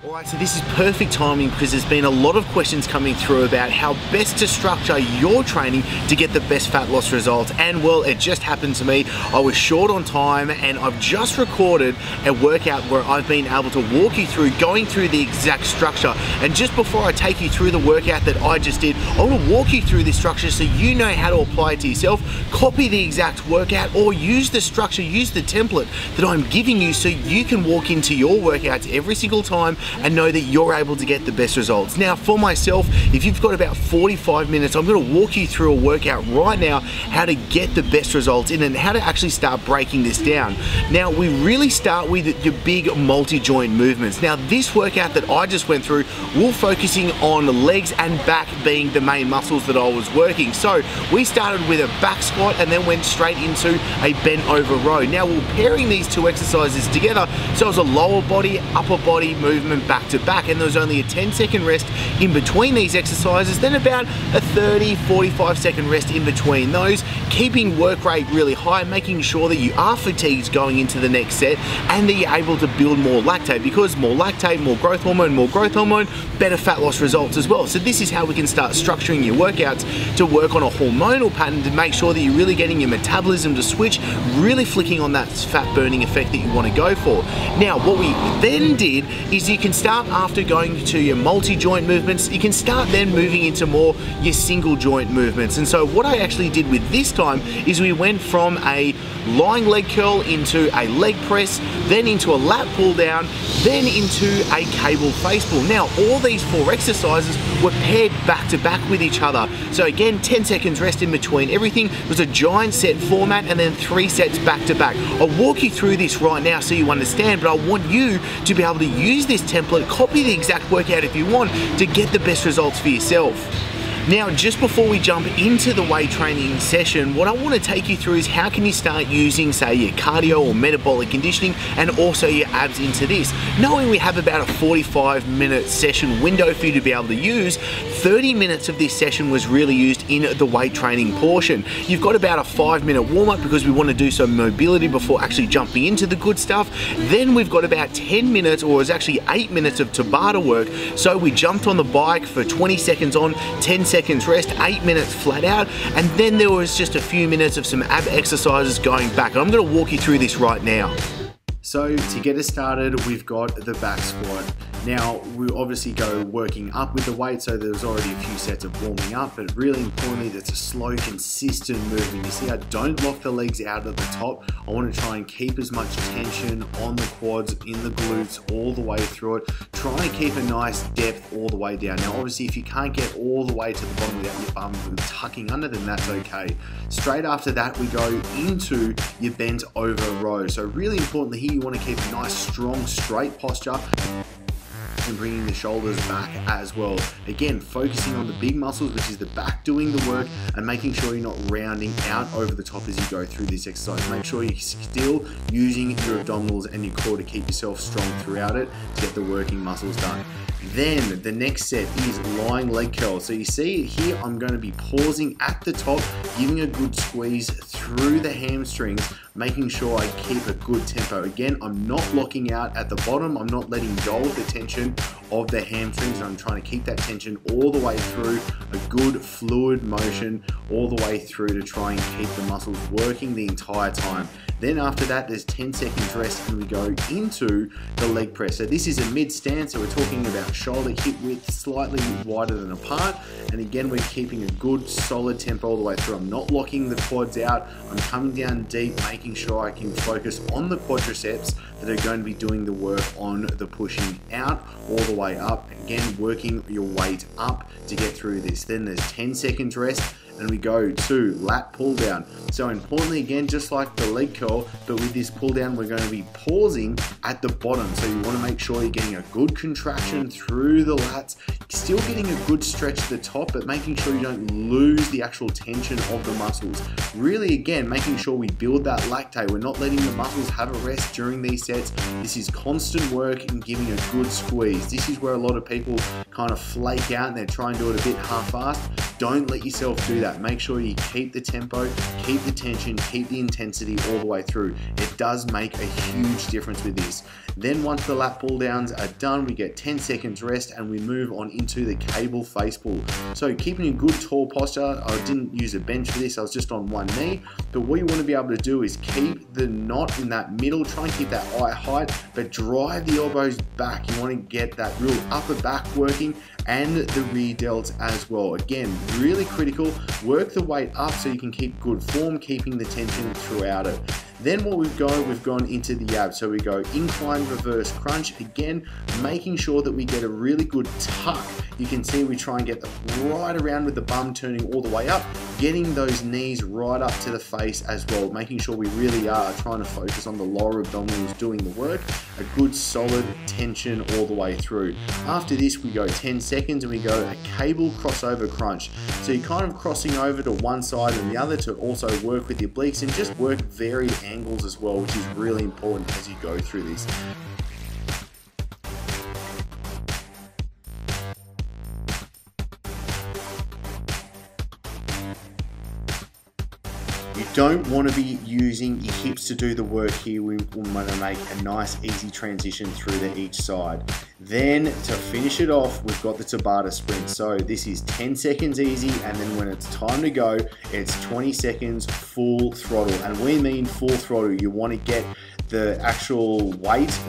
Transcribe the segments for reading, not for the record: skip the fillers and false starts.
Alright, so this is perfect timing because there's been a lot of questions coming through about how best to structure your training to get the best fat loss results. And well, it just happened to me. I was short on time and I've just recorded a workout where I've been able to walk you through going through the exact structure. And just before I take you through the workout that I just did, I want to walk you through this structure so you know how to apply it to yourself, copy the exact workout, or use the structure, use the template that I'm giving you so you can walk into your workouts every single time and know that you're able to get the best results. Now for myself, if you've got about 45 minutes, I'm going to walk you through a workout right now how to get the best results in and how to actually start breaking this down. Now we really start with your big multi-joint movements. Now this workout that I just went through, we're focusing on legs and back being the main muscles that I was working. So we started with a back squat and then went straight into a bent over row. Now we're pairing these two exercises together, so it was a lower body, upper body movement back to back, and there was only a 10-second rest in between these exercises, then about a 30-45 second rest in between those, keeping work rate really high, making sure that you are fatigued going into the next set and that you're able to build more lactate, because more lactate, more growth hormone, better fat loss results as well. So this is how we can start structuring your workouts to work on a hormonal pattern to make sure that you're really getting your metabolism to switch, really flicking on that fat burning effect that you want to go for. Now what we then did is you can start after going to your multi-joint movements, you can start then moving into more your single joint movements. And so what I actually did with this time is we went from a lying leg curl into a leg press, then into a lat pull down, then into a cable face pull. Now all these four exercises were paired back to back with each other. So again, 10 seconds rest in between everything. It was a giant set format and then 3 sets back to back. I'll walk you through this right now so you understand, but I want you to be able to use this template, copy the exact workout if you want to get the best results for yourself. Now, just before we jump into the weight training session, what I want to take you through is how can you start using, say, your cardio or metabolic conditioning and also your abs into this. Knowing we have about a 45-minute session window for you to be able to use, 30 minutes of this session was really used in the weight training portion. You've got about a 5-minute warm-up because we want to do some mobility before actually jumping into the good stuff. Then we've got about 10 minutes, or it's actually 8 minutes of Tabata work. So we jumped on the bike for 20 seconds on, 10 seconds rest, 8 minutes flat out, and then there was just a few minutes of some ab exercises going back. And I'm going to walk you through this right now. So to get us started, we've got the back squat. Now we obviously go working up with the weight, so there's already a few sets of warming up, but really importantly, that's a slow, consistent movement. You see, I don't lock the legs out at the top. I want to try and keep as much tension on the quads, in the glutes, all the way through it. Try and keep a nice depth all the way down. Now obviously, if you can't get all the way to the bottom without your bum tucking under, then that's okay. Straight after that, we go into your bent over row. So really importantly here, you want to keep a nice, strong, straight posture and bringing the shoulders back as well. Again, focusing on the big muscles, which is the back doing the work, and making sure you're not rounding out over the top as you go through this exercise. Make sure you're still using your abdominals and your core to keep yourself strong throughout it to get the working muscles done. Then the next set is lying leg curl. So you see here, I'm going to be pausing at the top, giving a good squeeze through the hamstrings, making sure I keep a good tempo. Again, I'm not locking out at the bottom. I'm not letting go of the tension of the hamstrings. I'm trying to keep that tension all the way through, a good fluid motion all the way through to try and keep the muscles working the entire time. Then after that, there's 10 seconds rest and we go into the leg press. So this is a mid stance, so we're talking about shoulder hip width slightly wider than apart. And again, we're keeping a good solid tempo all the way through. I'm not locking the quads out. I'm coming down deep, making sure I can focus on the quadriceps that are going to be doing the work on the pushing out all the way up. Again, working your weight up to get through this. Then there's 10 seconds rest and we go to lat pull down. So importantly, again, just like the leg curl, but with this pull down, we're going to be pausing at the bottom. So you want to make sure you're getting a good contraction through the lats, still getting a good stretch at the top, but making sure you don't lose the actual tension of the muscles. Really, again, making sure we build that lactate. We're not letting the muscles have a rest during these sets. This is constant work and giving a good squeeze. This is where a lot of people kind of flake out and they try and do it a bit half-assed. don't let yourself do that. Make sure you keep the tempo, keep the tension, keep the intensity all the way through. It does make a huge difference with this. Then once the lat pull downs are done, we get 10 seconds rest and we move on into the cable face pull. So keeping a good tall posture, I didn't use a bench for this, I was just on one knee, but what you want to be able to do is keep the knot in that middle, try and keep that eye height, but drive the elbows back. You want to get that real upper back working and the rear delts as well. Again, really critical. Work the weight up so you can keep good form, keeping the tension throughout it. Then what we've gone into the abs. So we go incline reverse crunch. Again, making sure that we get a really good tuck. You can see we try and get right around with the bum turning all the way up, getting those knees right up to the face as well, making sure we really are trying to focus on the lower abdominals doing the work. A good solid tension all the way through. After this, we go 10 seconds and we go a cable crossover crunch. So you're kind of crossing over to one side and the other to also work with your obliques and just work varied angles as well, which is really important as you go through this. You don't want to be using your hips to do the work here. We want to make a nice easy transition through to each side. Then to finish it off, we've got the Tabata sprint. So this is 10 seconds easy, and then when it's time to go, it's 20 seconds full throttle. And we mean full throttle. You want to get the actual weight,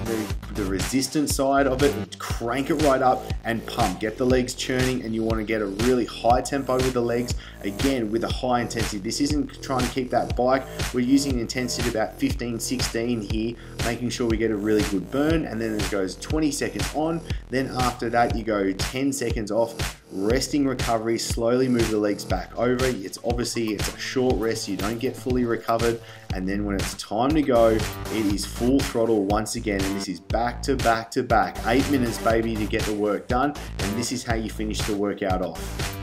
the resistance side of it, and crank it right up and pump. Get the legs churning, and you want to get a really high tempo with the legs. Again, with a high intensity. This isn't trying to keep that bike. We're using an intensity of about 15, 16 here, making sure we get a really good burn, and then it goes 20 seconds on. Then after that, you go 10 seconds off, resting recovery, slowly move the legs back over. It's a short rest, so you don't get fully recovered. And then when it's time to go, it is full throttle once again, and this is back to back to back. 8 minutes, baby, to get the work done, and this is how you finish the workout off.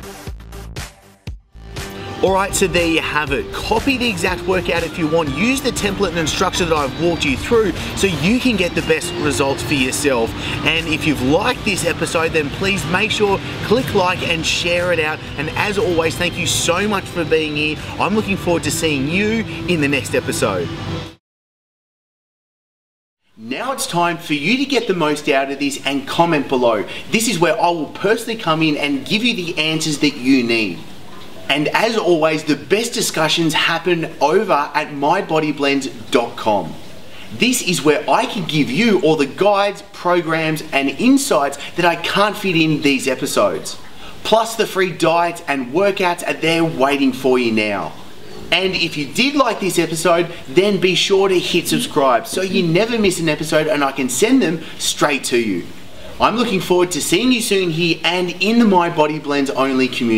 Alright, so there you have it. Copy the exact workout if you want. Use the template and structure that I've walked you through so you can get the best results for yourself. And if you've liked this episode, then please make sure, click like and share it out. And as always, thank you so much for being here. I'm looking forward to seeing you in the next episode. Now it's time for you to get the most out of this and comment below. This is where I will personally come in and give you the answers that you need. And as always, the best discussions happen over at mybodyblends.com. This is where I can give you all the guides, programs, and insights that I can't fit in these episodes. Plus the free diets and workouts are there waiting for you now. And if you did like this episode, then be sure to hit subscribe so you never miss an episode and I can send them straight to you. I'm looking forward to seeing you soon here and in the My Body Blends only community.